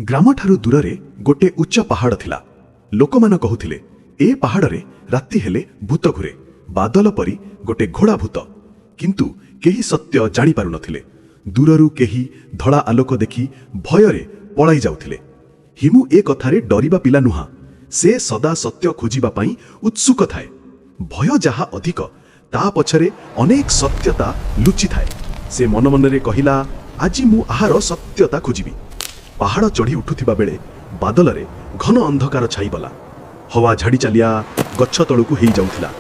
ଗ୍ରାମଠାରୁ ଦୂରରେ ଗୋटे ଉଚ୍ଚ ପାହାଡ଼ ଥିଲା। ଲୋକମାନେ କହୁଥିଲେ ଏ ପାହାଡ଼ରେ ରାତି ହେଲେ ଭୂତ ଘୁରେ, ବାଦଲ ପରି ଗୋଟେ ଘୋଡ଼ା ଭୂତ। କିନ୍ତୁ କେହି ସତ୍ୟ ଜାଣିପାରୁନଥିଲେ। ଦୂରରୁ କେହି ଧଳା ଆଲୋକ ଦେଖି ଭୟରେ ପଳାଇ ଯାଉଥିଲେ। ହିମୁ ଏ କଥାରେ ଡରିବା ପିଲା ନୁହଁ। ସେ ସଦା ସତ୍ୟ ଖୋଜିବା ପାଇଁ ଉତ୍ସୁକ ଥାଏ। ଭୟ ଯାହା ଅଧିକ, ତା ପଛରେ ଅନେକ ସତ୍ୟତା ଲୁଚିଥାଏ। ସେ ମନ ମନରେ କହିଲା, ଆଜି ମୁଁ ଆହାର ସତ୍ୟତା ଖୋଜିବି। ପାହାଡ଼ ଚଢ଼ି ଉଠୁଥିବା ବେଳେ ବାଦଲରେ ଘନ ଅନ୍ଧକାର ଛାଇଗଲା। ହାୱା ଝାଡ଼ି ଚାଲିଆ ଗଛ ତଳକୁ ହେଇଯାଉଥିଲା।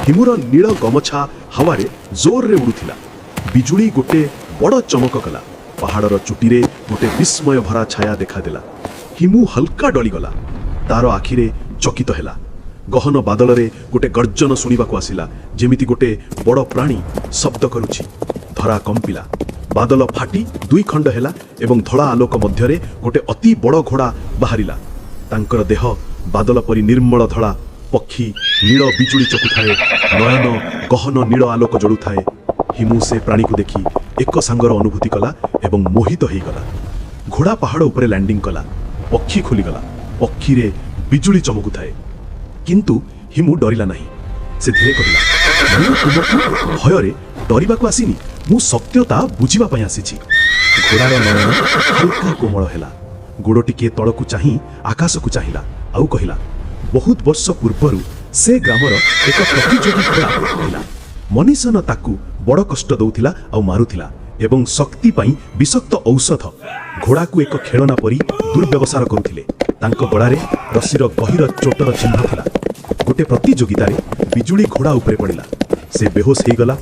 ହିମୁର ନୀଳ ଗମଛା ହାୱାରେ ଜୋରରେ ଉଡ଼ୁଥିଲା। ବିଜୁଳି ଗୋଟେ ବଡ଼ ଚମକ କଲା। ପାହାଡ଼ର ଚୁଟିରେ ଗୋଟେ ବିସ୍ମୟ ଭରା ଛାୟା ଦେଖାଦେଲା। ହିମୁ ହଲକା ଡଳିଗଲା। ତାର ଆଖିରେ ଚକିତ ହେଲା। ଗହନ ବାଦଲରେ ଗୋଟେ ଗର୍ଜନ ଶୁଣିବାକୁ ଆସିଲା, ଯେମିତି ଗୋଟେ ବଡ଼ ପ୍ରାଣୀ ଶବ୍ଦ କରୁଛି। ଧରା କମ୍ପିଲା। ବାଦଲ ଫାଟି ଦୁଇ ଖଣ୍ଡ ହେଲା ଏବଂ ଧଳା ଆଲୋକ ମଧ୍ୟରେ ଗୋଟେ ଅତି ବଡ଼ ଘୋଡ଼ା ବାହାରିଲା। ତାଙ୍କର ଦେହ ବାଦଲ ପରି ନିର୍ମଳ ଧଳା। ପକ୍ଷୀ ନୀଳ ବିଜୁଳି ଚକୁଥାଏ। ନୟନ ଗହନ ନୀଳ ଆଲୋକ ଜଳୁଥାଏ। ହିମୁ ସେ ପ୍ରାଣୀକୁ ଦେଖି ଏକ ସାଙ୍ଗର ଅନୁଭୂତି କଲା ଏବଂ ମୋହିତ ହେଇଗଲା। ଘୋଡ଼ା ପାହାଡ଼ ଉପରେ ଲ୍ୟାଣ୍ଡିଂ କଲା। ପକ୍ଷୀ ଖୋଲିଗଲା। ପକ୍ଷୀରେ ବିଜୁଳି ଚମକୁଥାଏ। କିନ୍ତୁ ହିମୁ ଡରିଲା ନାହିଁ। ସେ ଧୀରେ କହିଲା, ମୁଁ ତୁମକୁ ଭୟରେ ଡରିବାକୁ ଆସିନି, ମୁଁ ସତ୍ୟତା ବୁଝିବା ପାଇଁ ଆସିଛି। ଘୋଡ଼ାର ନୟନ ହାଲକା କୋମଳ ହେଲା। ଗୋଡ଼ ଟିକିଏ ତଳକୁ ଚାହିଁ ଆକାଶକୁ ଚାହିଁଲା ଆଉ କହିଲା, ବହୁତ ବର୍ଷ ପୂର୍ବରୁ ସେ ଗ୍ରାମର ଏକ ପ୍ରତିଯୋଗୀ ଘୋଡ଼ା ଥିଲା। ମନୀଷନ ତାକୁ ବଡ଼ କଷ୍ଟ ଦେଉଥିଲା ଆଉ ମାରୁଥିଲା ଏବଂ ଶକ୍ତି ପାଇଁ ବିଷାକ୍ତ ଔଷଧ ଘୋଡ଼ାକୁ ଏକ ଖେଳନା ପରି ଦୁର୍ବ୍ୟବହାର କରୁଥିଲେ। ତାଙ୍କ ଗଳାରେ ରଶିର ଗହୀର ଚୋଟର ଚିହ୍ନ ଥିଲା। ଗୋଟେ ପ୍ରତିଯୋଗିତାରେ ବିଜୁଳି ଘୋଡ଼ା ଉପରେ ପଡ଼ିଲା। ସେ ବେହୋସ ହେଇଗଲା।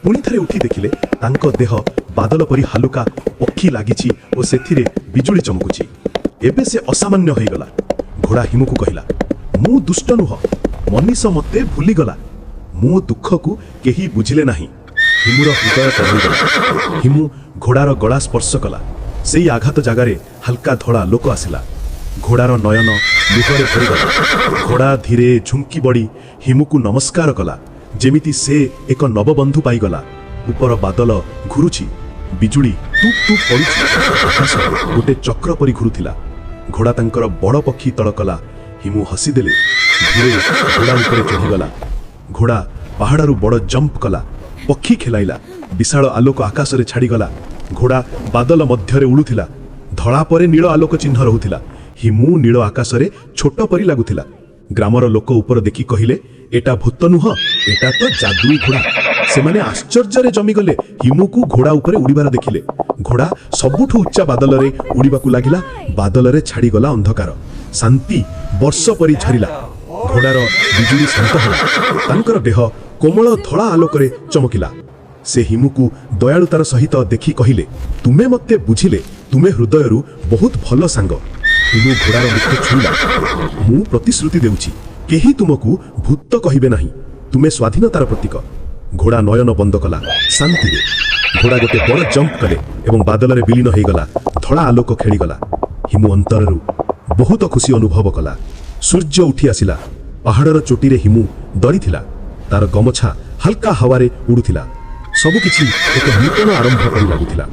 ପୁଣି ଥରେ ଉଠି ଦେଖିଲେ ତାଙ୍କ ଦେହ ବାଦଲ ପରି ହାଲୁକା। ପକ୍ଷୀ ଲାଗିଛି ଓ ସେଥିରେ ବିଜୁଳି ଚମକୁଛି। ଏବେ ସେ ଅସାମାନ୍ୟ ହେଇଗଲା। ଘୋଡ଼ା ହିମୁକୁ କହିଲା, ମୁଁ ଦୁଷ୍ଟ ନୁହଁ, ମନୀଷ ମୋତେ ଭୁଲିଗଲା। ମୋ ଦୁଃଖକୁ କେହି ବୁଝିଲେ ନାହିଁ। ହିମୁର ହୃଦୟ ତରଳିଗଲା। ହିମୁ ଘୋଡ଼ାର ଗଳା ସ୍ପର୍ଶ କଲା। ସେଇ ଆଘାତ ଜାଗାରେ ହାଲକା ଧଳା ଲୋକ ଆସିଲା। ଘୋଡ଼ାର ନୟନ ଲୁହରେ ଭରିଗଲା। ଘୋଡ଼ା ଧୀରେ ଝୁଙ୍କି ବଢ଼ି ହିମୁକୁ ନମସ୍କାର କଲା, ଯେମିତି ସେ ଏକ ନବବନ୍ଧୁ ପାଇଗଲା। ଉପର ବାଦଲ ଘୁରୁଛି, ବିଜୁଳି ଟୁପ୍ ଟୁପ୍ ପଡ଼ୁଛି। ଆକାଶ ଗୋଟେ ଚକ୍ର ପରି ଘୁରୁଥିଲା। ଘୋଡ଼ା ତାଙ୍କର ବଡ଼ ପକ୍ଷୀ ତଳ କଲା। ହିମୁ ହସିଦେଲେ। ଧୀରେ ଘୋଡ଼ା ଉପରେ ଚଢ଼ିଗଲା। ଘୋଡ଼ା ପାହାଡ଼ରୁ ବଡ଼ ଜମ୍ପ କଲା। ପକ୍ଷୀ ଖେଳାଇଲା। ବିଶାଳ ଆଲୋକ ଆକାଶରେ ଛାଡ଼ିଗଲା। ଘୋଡ଼ା ବାଦଲ ମଧ୍ୟରେ ଉଡ଼ୁଥିଲା। ଧଳା ପରେ ନୀଳ ଆଲୋକ ଚିହ୍ନ ରହୁଥିଲା। ହିମୁ ନୀଳ ଆକାଶରେ ଛୋଟ ପରି ଲାଗୁଥିଲା। ଗ୍ରାମର ଲୋକ ଉପର ଦେଖି କହିଲେ, ଏଟା ଭୂତ ନୁହଁ, ଏଟା ତ ଜାଦୁଇ ଘୋଡ଼ା। ସେମାନେ ଆଶ୍ଚର୍ଯ୍ୟରେ ଜମିଗଲେ। ହିମୁକୁ ଘୋଡ଼ା ଉପରେ ଉଡ଼ିବାର ଦେଖିଲେ। ଘୋଡ଼ା ସବୁଠୁ ଉଚ୍ଚା ବାଦଲରେ ଉଡ଼ିବାକୁ ଲାଗିଲା। ବାଦଲରେ ଛାଡ଼ିଗଲା ଅନ୍ଧକାର। ଶାନ୍ତି ବର୍ଷ ପରି ଝରିଲା। ଘୋଡ଼ାର ବିଜୁଳି ଶାନ୍ତ ହେଲା। ତାଙ୍କର ଦେହ କୋମଳ ଧଳା ଆଲୋକରେ ଚମକିଲା। ସେ ହିମୁକୁ ଦୟାଳୁତାର ସହିତ ଦେଖି କହିଲେ, ତୁମେ ମୋତେ ବୁଝିଲେ, ତୁମେ ହୃଦୟରୁ ବହୁତ ଭଲ ସାଙ୍ଗ। ହିମୁ ଘୋଡ଼ାର ମୁଖ ଛୁଇଁଲା। ମୁଁ ପ୍ରତିଶ୍ରୁତି ଦେଉଛି, କେହି ତୁମକୁ ଭୂତ କହିବେ ନାହିଁ। ତୁମେ ସ୍ୱାଧୀନତାର ପ୍ରତୀକ। ଘୋଡ଼ା ନୟନ ବନ୍ଦ କଲା ଶାନ୍ତିରେ। ଘୋଡ଼ା ଗୋଟେ ବଡ଼ ଜମ୍ପ କଲେ ଏବଂ ବାଦଲରେ ବିଲୀନ ହେଇଗଲା। ଧଳା ଆଲୋକ ଖେଳିଗଲା। ହିମୁ ଅନ୍ତରରୁ ବହୁତ ଖୁସି ଅନୁଭବ କଲା। ସୂର୍ଯ୍ୟ ଉଠି ଆସିଲା। ପାହାଡ଼ର ଚୋଟିରେ ହିମୁ ଡରିଥିଲା। ତାର ଗମଛା ହାଲକା ହାୱାରେ ଉଡ଼ୁଥିଲା। ସବୁକିଛି ଏକ ନୂତନ ଆରମ୍ଭ ପରି ଲାଗୁଥିଲା।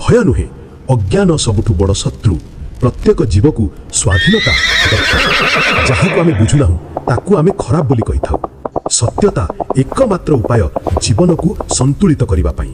ଭୟ ନୁହେଁ, ଅଜ୍ଞାନ ସବୁଠୁ ବଡ଼ ଶତ୍ରୁ। ପ୍ରତ୍ୟେକ ଜୀବକୁ ସ୍ୱାଧୀନତା ଦରକାର। ଯାହାକୁ ଆମେ ବୁଝୁନାହୁଁ ତାକୁ ଆମେ ଖରାପ ବୋଲି କହିଥାଉ। ସତ୍ୟତା ଏକମାତ୍ର ଉପାୟ ଜୀବନକୁ ସନ୍ତୁଳିତ କରିବା ପାଇଁ।